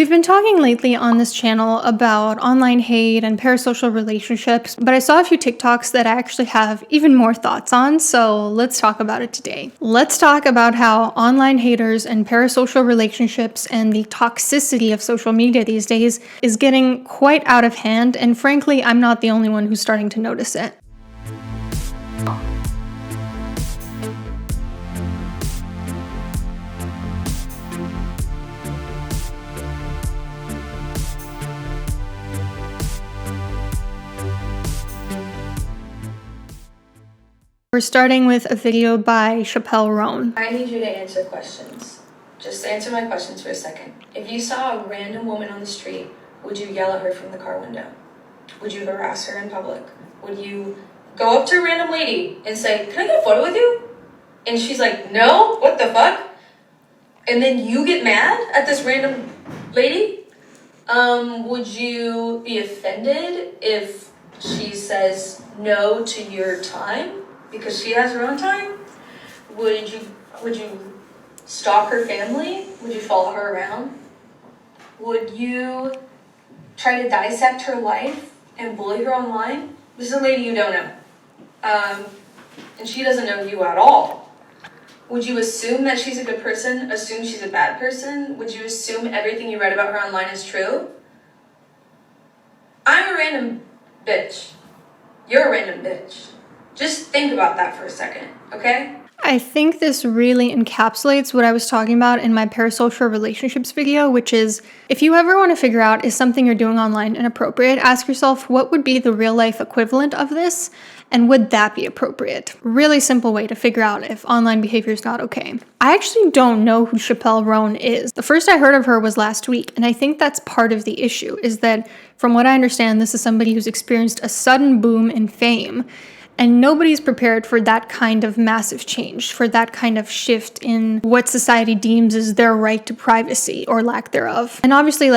We've been talking lately on this channel about online hate and parasocial relationships, but I saw a few TikToks that I actually have even more thoughts on, so let's talk about it today. Let's talk about how online haters and parasocial relationships and the toxicity of social media these days is getting quite out of hand, and frankly, I'm not the only one who's starting to notice it. We're starting with a video by Chappelle Roan. I need you to answer questions. Just answer my questions for a second. If you saw a random woman on the street, would you yell at her from the car window? Would you harass her in public? Would you go up to a random lady and say, "Can I get a photo with you?" And she's like, "No, what the fuck?" And then you get mad at this random lady? Would you be offended if she says no to your time? Because she has her own time? Would you stalk her family? Would you follow her around? Would you try to dissect her life and bully her online? This is a lady you don't know. And she doesn't know you at all. Would you assume that she's a good person? Assume she's a bad person? Would you assume everything you read about her online is true? I'm a random bitch. You're a random bitch. Just think about that for a second, okay? I think this really encapsulates what I was talking about in my parasocial relationships video, which is if you ever want to figure out is something you're doing online inappropriate, ask yourself what would be the real life equivalent of this and would that be appropriate? Really simple way to figure out if online behavior is not okay. I actually don't know who Chappelle Roan is. The first I heard of her was last week, and I think that's part of the issue is that from what I understand, this is somebody who's experienced a sudden boom in fame. And nobody's prepared for that kind of massive change, for that kind of shift in what society deems as their right to privacy or lack thereof. And obviously,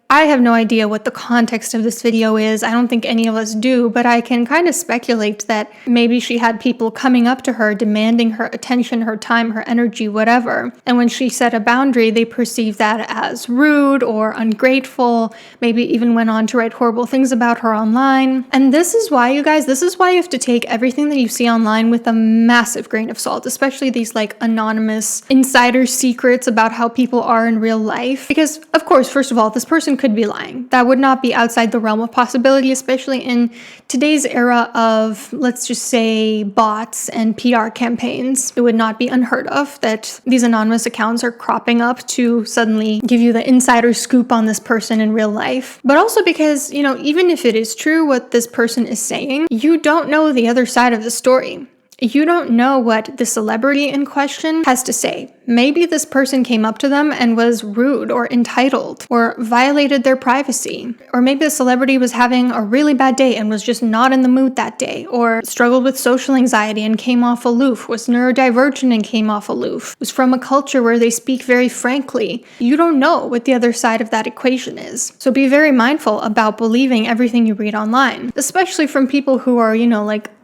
I have no idea what the context of this video is. I don't think any of us do, but I can kind of speculate that maybe she had people coming up to her, demanding her attention, her time, her energy, whatever. And when she set a boundary, they perceived that as rude or ungrateful, maybe even went on to write horrible things about her online. And this is why, you guys, this is why you have to take everything that you see online with a massive grain of salt, especially these anonymous insider secrets about how people are in real life. Because, of course, first of all, this person could be lying. That would not be outside the realm of possibility, especially in today's era of, let's just say, bots and PR campaigns. It would not be unheard of that these anonymous accounts are cropping up to suddenly give you the insider scoop on this person in real life. But also because, even if it is true what this person is saying, you don't know the other side of the story. You don't know what the celebrity in question has to say. Maybe this person came up to them and was rude or entitled or violated their privacy. Or maybe the celebrity was having a really bad day and was just not in the mood that day, or struggled with social anxiety and came off aloof, was neurodivergent and came off aloof, was from a culture where they speak very frankly. You don't know what the other side of that equation is. So be very mindful about believing everything you read online, especially from people who are,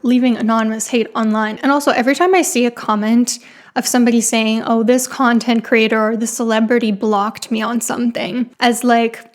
leaving anonymous hate online. And also, every time I see a comment of somebody saying, "Oh, this content creator or this celebrity blocked me on something," as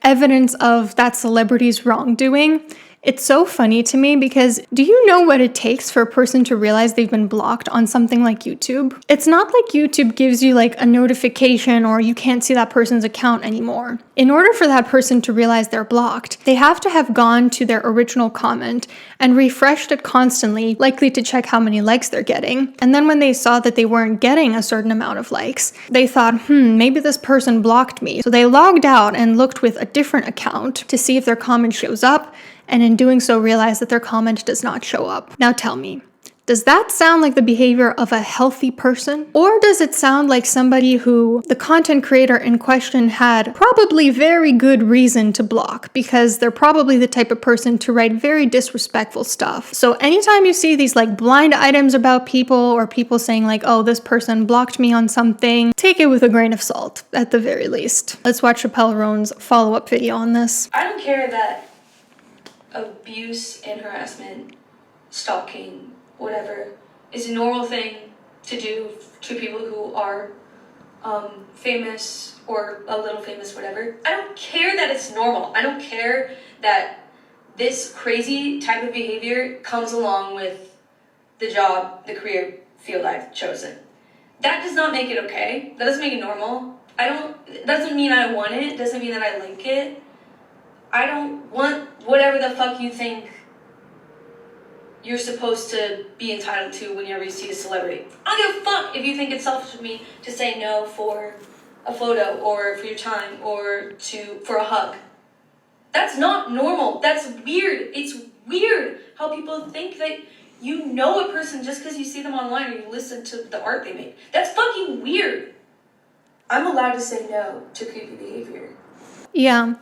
evidence of that celebrity's wrongdoing, it's so funny to me because do you know what it takes for a person to realize they've been blocked on something like YouTube? It's not like YouTube gives you a notification or you can't see that person's account anymore. In order for that person to realize they're blocked, they have to have gone to their original comment and refreshed it constantly, likely to check how many likes they're getting. And then when they saw that they weren't getting a certain amount of likes, they thought, maybe this person blocked me. So they logged out and looked with a different account to see if their comment shows up, and in doing so realize that their comment does not show up. Now tell me, does that sound like the behavior of a healthy person? Or does it sound like somebody who the content creator in question had probably very good reason to block because they're probably the type of person to write very disrespectful stuff? So anytime you see these blind items about people or people saying "Oh, this person blocked me on something," take it with a grain of salt at the very least. Let's watch Chappelle Roan's follow-up video on this. I don't care that abuse and harassment, stalking, whatever, is a normal thing to do to people who are famous or a little famous, whatever. I don't care that it's normal. I don't care that this crazy type of behavior comes along with the job, the career field I've chosen. That does not make it okay. That doesn't make it normal. It doesn't mean I want it. It doesn't mean that I like it. I don't want whatever the fuck you think you're supposed to be entitled to whenever you see a celebrity. I don't give a fuck if you think it's selfish of me to say no for a photo or for your time or for a hug. That's not normal. That's weird. It's weird how people think that you know a person just because you see them online or you listen to the art they make. That's fucking weird. I'm allowed to say no to creepy behavior. Yeah.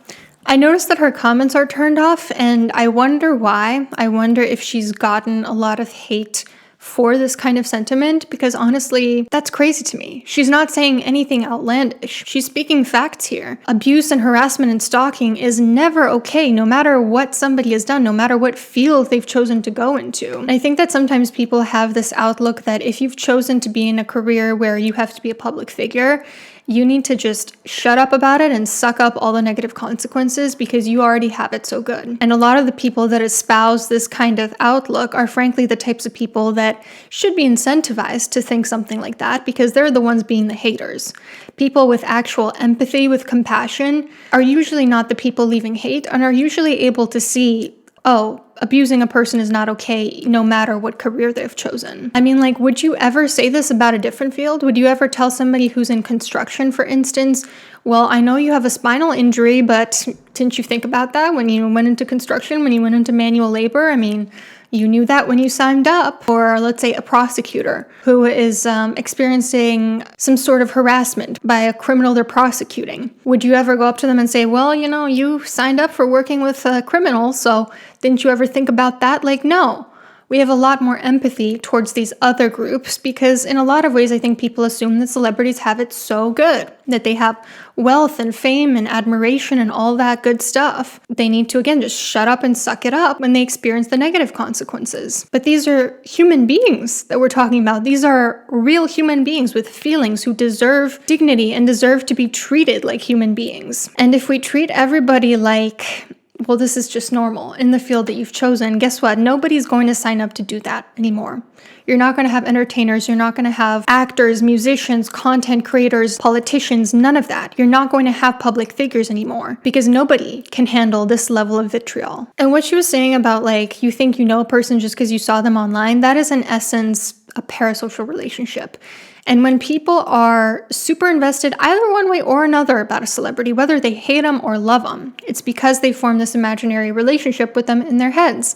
I noticed that her comments are turned off, and I wonder why. I wonder if she's gotten a lot of hate for this kind of sentiment, because honestly, that's crazy to me. She's not saying anything outlandish. She's speaking facts here. Abuse and harassment and stalking is never okay, no matter what somebody has done, no matter what field they've chosen to go into. And I think that sometimes people have this outlook that if you've chosen to be in a career where you have to be a public figure, you need to just shut up about it and suck up all the negative consequences because you already have it so good. And a lot of the people that espouse this kind of outlook are frankly the types of people that should be incentivized to think something like that because they're the ones being the haters. People with actual empathy, with compassion, are usually not the people leaving hate and are usually able to see, oh, abusing a person is not okay no matter what career they've chosen. I mean, like, would you ever say this about a different field? Would you ever tell somebody who's in construction, for instance, well, I know you have a spinal injury, but didn't you think about that when you went into construction, when you went into manual labor? I mean, you knew that when you signed up. Or let's say a prosecutor who is experiencing some sort of harassment by a criminal they're prosecuting. Would you ever go up to them and say, well, you know, you signed up for working with criminals, so didn't you ever think about that? Like, no. We have a lot more empathy towards these other groups because in a lot of ways, I think people assume that celebrities have it so good, that they have wealth and fame and admiration and all that good stuff. They need to, again, just shut up and suck it up when they experience the negative consequences. But these are human beings that we're talking about. These are real human beings with feelings who deserve dignity and deserve to be treated like human beings. And if we treat everybody like, well, this is just normal in the field that you've chosen, guess what? Nobody's going to sign up to do that anymore. You're not going to have entertainers. You're not going to have actors, musicians, content creators, politicians, none of that. You're not going to have public figures anymore because nobody can handle this level of vitriol. And what she was saying about, like, you think you know a person just because you saw them online, that is in essence a parasocial relationship. And when people are super invested either one way or another about a celebrity, whether they hate them or love them, it's because they form this imaginary relationship with them in their heads.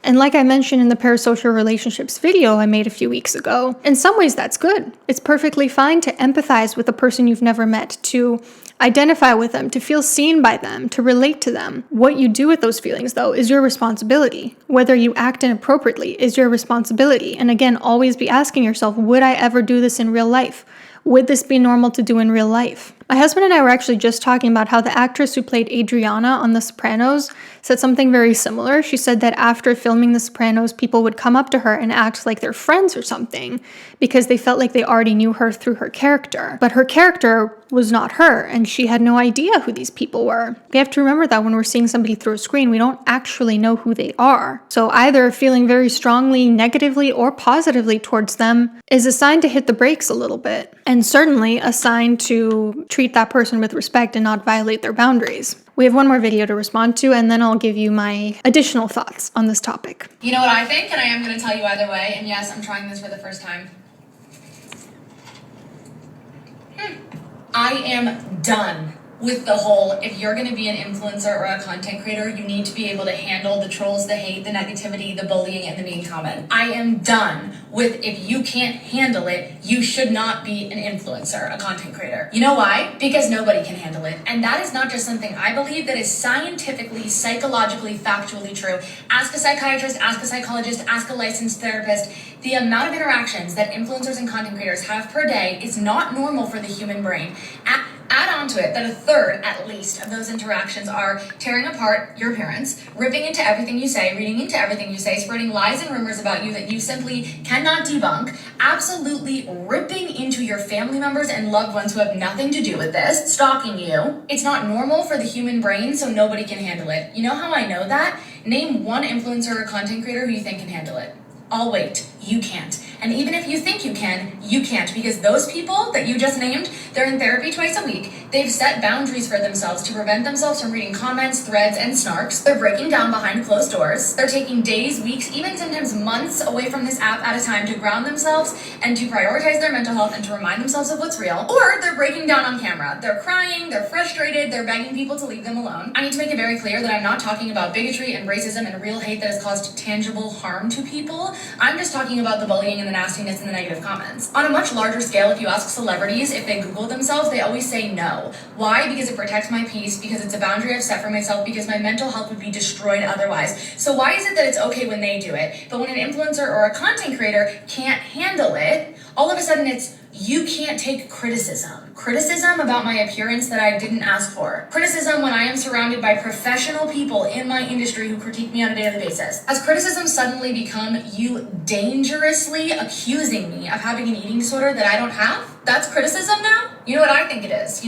And like I mentioned in the parasocial relationships video I made a few weeks ago, in some ways that's good. It's perfectly fine to empathize with a person you've never met, to identify with them, to feel seen by them, to relate to them. What you do with those feelings, though, is your responsibility. Whether you act inappropriately is your responsibility. And again, always be asking yourself, would I ever do this in real life? Would this be normal to do in real life? My husband and I were actually just talking about how the actress who played Adriana on The Sopranos said something very similar. She said that after filming The Sopranos, people would come up to her and act like they're friends or something because they felt like they already knew her through her character. But her character was not her, and she had no idea who these people were. We have to remember that when we're seeing somebody through a screen, we don't actually know who they are. So either feeling very strongly negatively or positively towards them is a sign to hit the brakes a little bit, and certainly a sign to treat that person with respect and not violate their boundaries. We have one more video to respond to, and then I'll give you my additional thoughts on this topic. You know what I think, and I am going to tell you either way, and yes, I'm trying this for the first time. I am done with the whole, if you're going to be an influencer or a content creator, you need to be able to handle the trolls, the hate, the negativity, the bullying, and the mean comment. I am done with, if you can't handle it, you should not be an influencer, a content creator. You know why? Because nobody can handle it. And that is not just something I believe, that is scientifically, psychologically, factually true. Ask a psychiatrist, ask a psychologist, ask a licensed therapist. The amount of interactions that influencers and content creators have per day is not normal for the human brain. Add on down to it that a third, at least, of those interactions are tearing apart your appearance, ripping into everything you say, reading into everything you say, spreading lies and rumors about you that you simply cannot debunk, absolutely ripping into your family members and loved ones who have nothing to do with this, stalking you. It's not normal for the human brain, so nobody can handle it. You know how I know that? Name one influencer or content creator who you think can handle it. I'll wait. You can't. And even if you think you can, you can't, because those people that you just named, they're in therapy twice a week. They've set boundaries for themselves to prevent themselves from reading comments, threads, and snarks. They're breaking down behind closed doors. They're taking days, weeks, even sometimes months away from this app at a time to ground themselves and to prioritize their mental health and to remind themselves of what's real. Or they're breaking down on camera. They're crying, they're frustrated, they're begging people to leave them alone. I need to make it very clear that I'm not talking about bigotry and racism and real hate that has caused tangible harm to people. I'm just talking about the bullying and the nastiness and the negative comments. On a much larger scale, if you ask celebrities if they Google themselves, they always say no. Why? Because it protects my peace, because it's a boundary I've set for myself, because my mental health would be destroyed otherwise. So why is it that it's okay when they do it, but when an influencer or a content creator can't handle it, all of a sudden it's, you can't take criticism. Criticism about my appearance that I didn't ask for. Criticism when I am surrounded by professional people in my industry who critique me on a daily basis. Has criticism suddenly become you dangerously accusing me of having an eating disorder that I don't have? That's criticism now? You know what I think it is?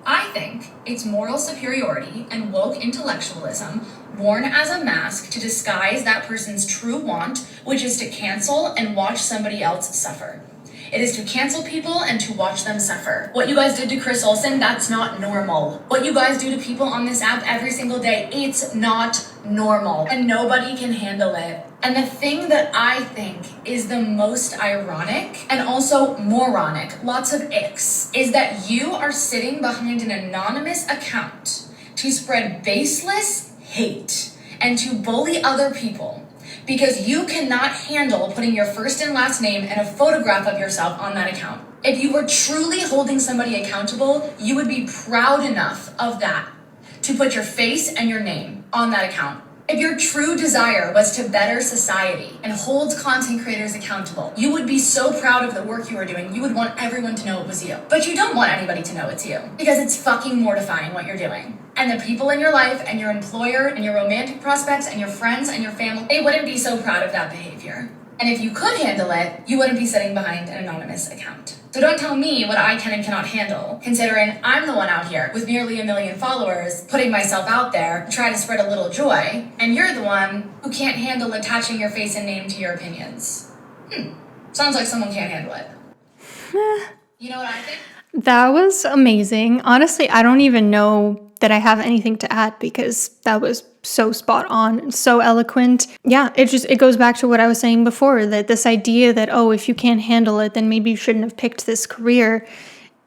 I think it's moral superiority and woke intellectualism worn as a mask to disguise that person's true want, which is to cancel and watch somebody else suffer. It is to cancel people and to watch them suffer. What you guys did to Chris Olsen, that's not normal. What you guys do to people on this app every single day, it's not normal. And nobody can handle it. And the thing that I think is the most ironic and also moronic, lots of icks, is that you are sitting behind an anonymous account to spread baseless hate and to bully other people because you cannot handle putting your first and last name and a photograph of yourself on that account. If you were truly holding somebody accountable, you would be proud enough of that to put your face and your name on that account. If your true desire was to better society and hold content creators accountable, you would be so proud of the work you are doing, you would want everyone to know it was you. But you don't want anybody to know it's you, because it's fucking mortifying what you're doing. And the people in your life and your employer and your romantic prospects and your friends and your family, they wouldn't be so proud of that behavior. And if you could handle it, you wouldn't be sitting behind an anonymous account. So don't tell me what I can and cannot handle, considering I'm the one out here with nearly 1 million followers, putting myself out there to try to spread a little joy, and you're the one who can't handle attaching your face and name to your opinions. Sounds like someone can't handle it. You know what I think? That was amazing. Honestly, I don't even know that I have anything to add because that was so spot on, so eloquent. Yeah, it goes back to what I was saying before, that this idea that, oh, if you can't handle it, then maybe you shouldn't have picked this career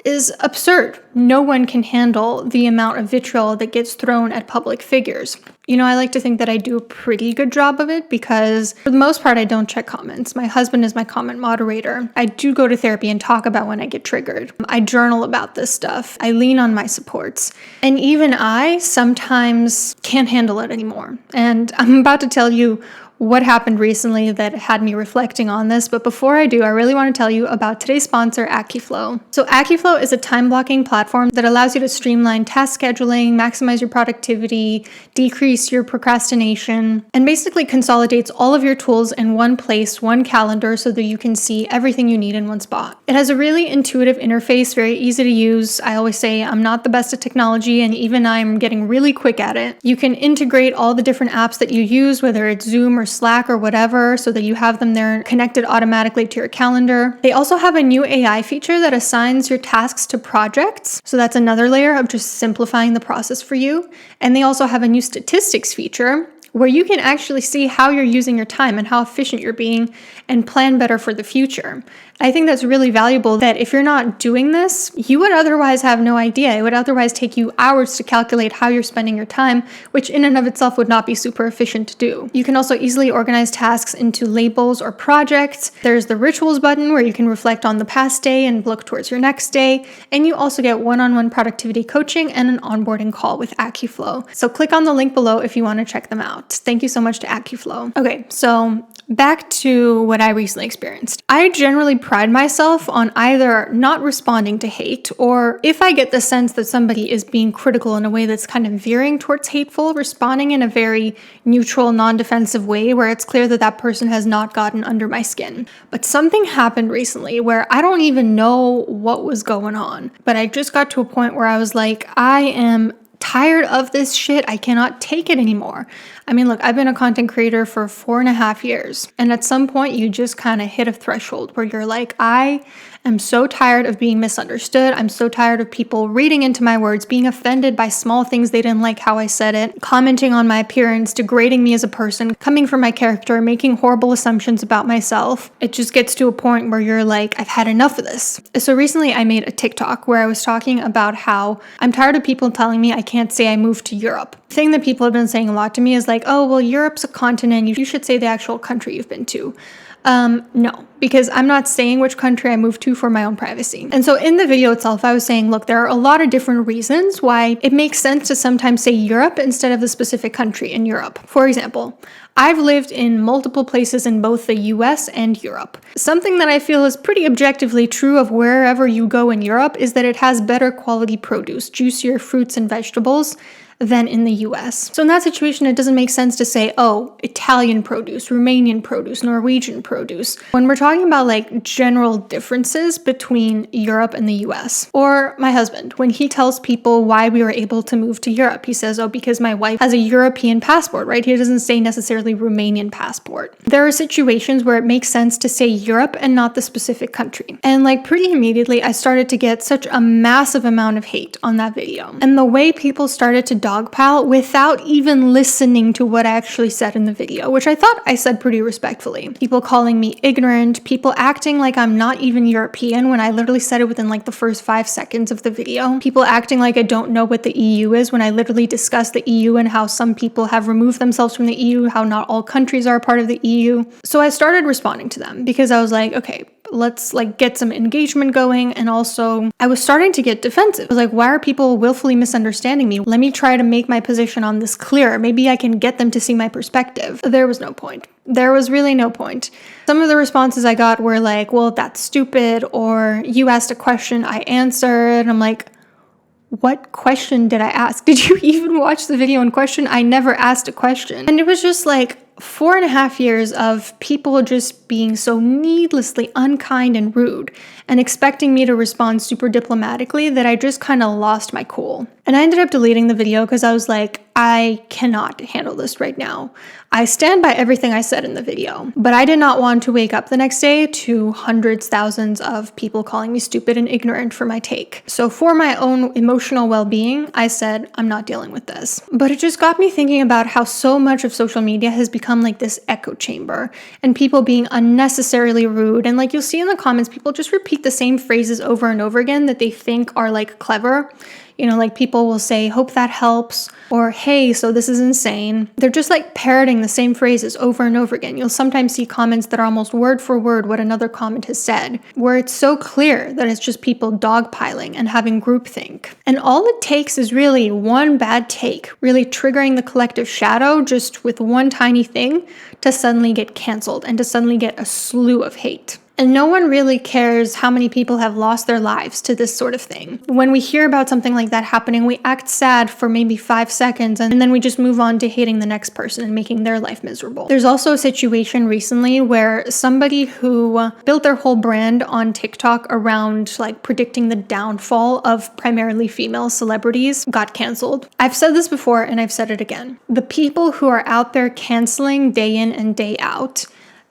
is absurd. No one can handle the amount of vitriol that gets thrown at public figures. You know, I like to think that I do a pretty good job of it because for the most part, I don't check comments. My husband is my comment moderator. I do go to therapy and talk about when I get triggered. I journal about this stuff. I lean on my supports. And even I sometimes can't handle it anymore. And I'm about to tell you what happened recently that had me reflecting on this. But before I do, I really want to tell you about today's sponsor, AccuFlow. So AccuFlow is a time blocking platform that allows you to streamline task scheduling, maximize your productivity, decrease your procrastination, and basically consolidates all of your tools in one place, one calendar, so that you can see everything you need in one spot. It has a really intuitive interface, very easy to use. I always say I'm not the best at technology, and even I'm getting really quick at it. You can integrate all the different apps that you use, whether it's Zoom or Slack or whatever, so that you have them there connected automatically to your calendar. They also have a new AI feature that assigns your tasks to projects. So that's another layer of just simplifying the process for you. And they also have a new statistics feature where you can actually see how you're using your time and how efficient you're being and plan better for the future. I think that's really valuable, that if you're not doing this, you would otherwise have no idea. It would otherwise take you hours to calculate how you're spending your time, which in and of itself would not be super efficient to do. You can also easily organize tasks into labels or projects. There's the rituals button where you can reflect on the past day and look towards your next day. And you also get one-on-one productivity coaching and an onboarding call with AccuFlow. So click on the link below if you want to check them out. Thank you so much to AccuFlow. Okay, so back to what I recently experienced. I generally pride myself on either not responding to hate, or if I get the sense that somebody is being critical in a way that's kind of veering towards hateful, responding in a very neutral, non-defensive way where it's clear that that person has not gotten under my skin. But something happened recently where I don't even know what was going on, but I just got to a point where I was like, I am tired of this shit. I cannot take it anymore. I mean, look, I've been a content creator for 4.5 years. And at some point you just kind of hit a threshold where you're like, I am so tired of being misunderstood. I'm so tired of people reading into my words, being offended by small things they didn't like how I said it, commenting on my appearance, degrading me as a person, coming from my character, making horrible assumptions about myself. It just gets to a point where you're like, I've had enough of this. So recently I made a TikTok where I was talking about how I'm tired of people telling me I can't say I moved to Europe. The thing that people have been saying a lot to me is like, oh, well, Europe's a continent. You should say the actual country you've been to. No, because I'm not saying which country I moved to for my own privacy. And so in the video itself, I was saying, look, there are a lot of different reasons why it makes sense to sometimes say Europe instead of the specific country in Europe. For example, I've lived in multiple places in both the US and Europe. Something that I feel is pretty objectively true of wherever you go in Europe is that it has better quality produce, juicier fruits and vegetables than in the US. So in that situation, it doesn't make sense to say, oh, Italian produce, Romanian produce, Norwegian produce, when we're talking about like general differences between Europe and the US. Or my husband, when he tells people why we were able to move to Europe, he says, oh, because my wife has a European passport, right? He doesn't say necessarily Romanian passport. There are situations where it makes sense to say Europe and not the specific country. And like pretty immediately, I started to get such a massive amount of hate on that video. And the way people started to dogpile without even listening to what I actually said in the video, which I thought I said pretty respectfully. People calling me ignorant, people acting like I'm not even European when I literally said it within like the first 5 seconds of the video. People acting like I don't know what the EU is when I literally discussed the EU and how some people have removed themselves from the EU, how not all countries are a part of the EU. So I started responding to them because I was like, okay, let's like get some engagement going. And also I was starting to get defensive. I was like, why are people willfully misunderstanding me? Let me try to make my position on this clear. Maybe I can get them to see my perspective. There was no point. There was really no point. Some of the responses I got were like, well, that's stupid, or you asked a question, I answered. And I'm like, what question did I ask? Did you even watch the video in question? I never asked a question. And it was just like 4.5 years of people just being so needlessly unkind and rude and expecting me to respond super diplomatically that I just kind of lost my cool. And I ended up deleting the video because I was like, I cannot handle this right now. I stand by everything I said in the video, but I did not want to wake up the next day to hundreds, thousands of people calling me stupid and ignorant for my take. So for my own emotional well-being, I said, I'm not dealing with this. But it just got me thinking about how so much of social media has become like this echo chamber and people being unnecessarily rude. And like you'll see in the comments, people just repeat the same phrases over and over again that they think are like clever. You know, like people will say, hope that helps, or hey, so this is insane. They're just like parroting the same phrases over and over again. You'll sometimes see comments that are almost word for word what another comment has said, where it's so clear that it's just people dogpiling and having groupthink. And all it takes is really one bad take, really triggering the collective shadow just with one tiny thing to suddenly get canceled and to suddenly get a slew of hate. And no one really cares how many people have lost their lives to this sort of thing. When we hear about something like that happening, we act sad for maybe 5 seconds and then we just move on to hating the next person and making their life miserable. There's also a situation recently where somebody who built their whole brand on TikTok around like predicting the downfall of primarily female celebrities got canceled. I've said this before and I've said it again. The people who are out there canceling day in and day out,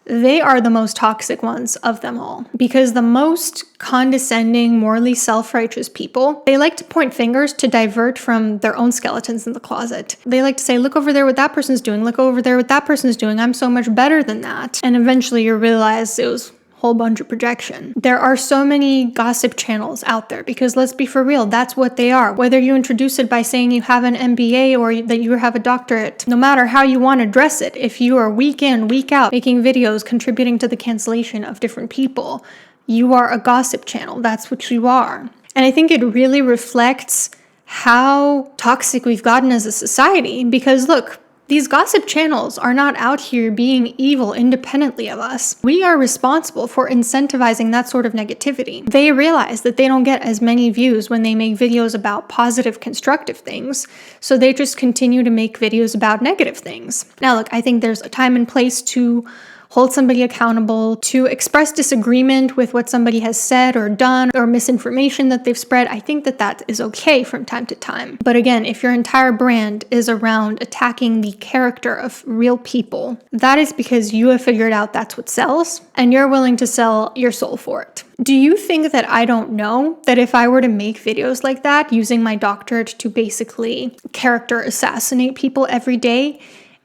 they are the most toxic ones of them all, because the most condescending, morally self-righteous people, they like to point fingers to divert from their own skeletons in the closet. They like to say, look over there what that person's doing, look over there what that person's doing, I'm so much better than that. And eventually you realize it was whole bunch of projection. There are so many gossip channels out there because let's be for real, that's what they are. Whether you introduce it by saying you have an MBA or that you have a doctorate, no matter how you want to dress it, if you are week in, week out making videos contributing to the cancellation of different people, you are a gossip channel. That's what you are. And I think it really reflects how toxic we've gotten as a society because look, These gossip channels are not out here being evil independently of us. We are responsible for incentivizing that sort of negativity. They realize that they don't get as many views when they make videos about positive, constructive things, so they just continue to make videos about negative things. Now look, I think there's a time and place to hold somebody accountable, to express disagreement with what somebody has said or done or misinformation that they've spread. I think that that is okay from time to time. But again, if your entire brand is around attacking the character of real people, that is because you have figured out that's what sells and you're willing to sell your soul for it. Do you think that I don't know that if I were to make videos like that, using my doctorate to basically character assassinate people every day,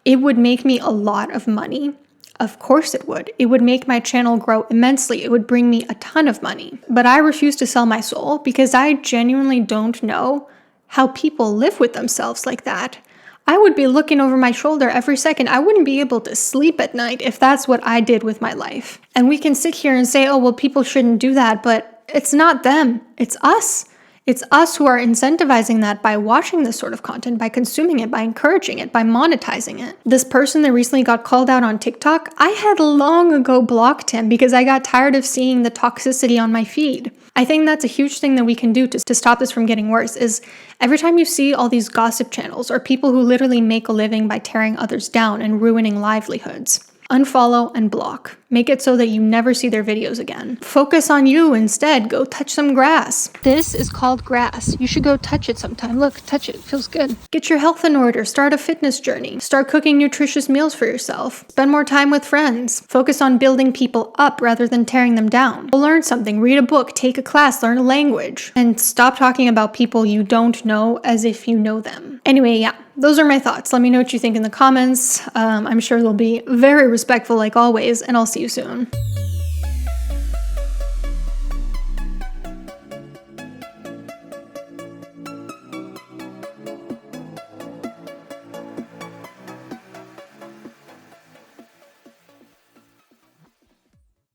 it would make me a lot of money? Of course it would. It would make my channel grow immensely. It would bring me a ton of money. But I refuse to sell my soul because I genuinely don't know how people live with themselves like that. I would be looking over my shoulder every second. I wouldn't be able to sleep at night if that's what I did with my life. And we can sit here and say, oh, well, people shouldn't do that, but it's not them. It's us. It's us who are incentivizing that by watching this sort of content, by consuming it, by encouraging it, by monetizing it. This person that recently got called out on TikTok, I had long ago blocked him because I got tired of seeing the toxicity on my feed. I think that's a huge thing that we can do to stop this from getting worse is every time you see all these gossip channels or people who literally make a living by tearing others down and ruining livelihoods, unfollow and block. Make it so that you never see their videos again. Focus on you instead. Go touch some grass. This is called grass. You should go touch it sometime. Look, touch it. It feels good. Get your health in order. Start a fitness journey. Start cooking nutritious meals for yourself. Spend more time with friends. Focus on building people up rather than tearing them down. Go learn something. Read a book. Take a class. Learn a language. And stop talking about people you don't know as if you know them. Anyway, yeah. Those are my thoughts. Let me know what you think in the comments. I'm sure they'll be very respectful like always, and I'll see you soon.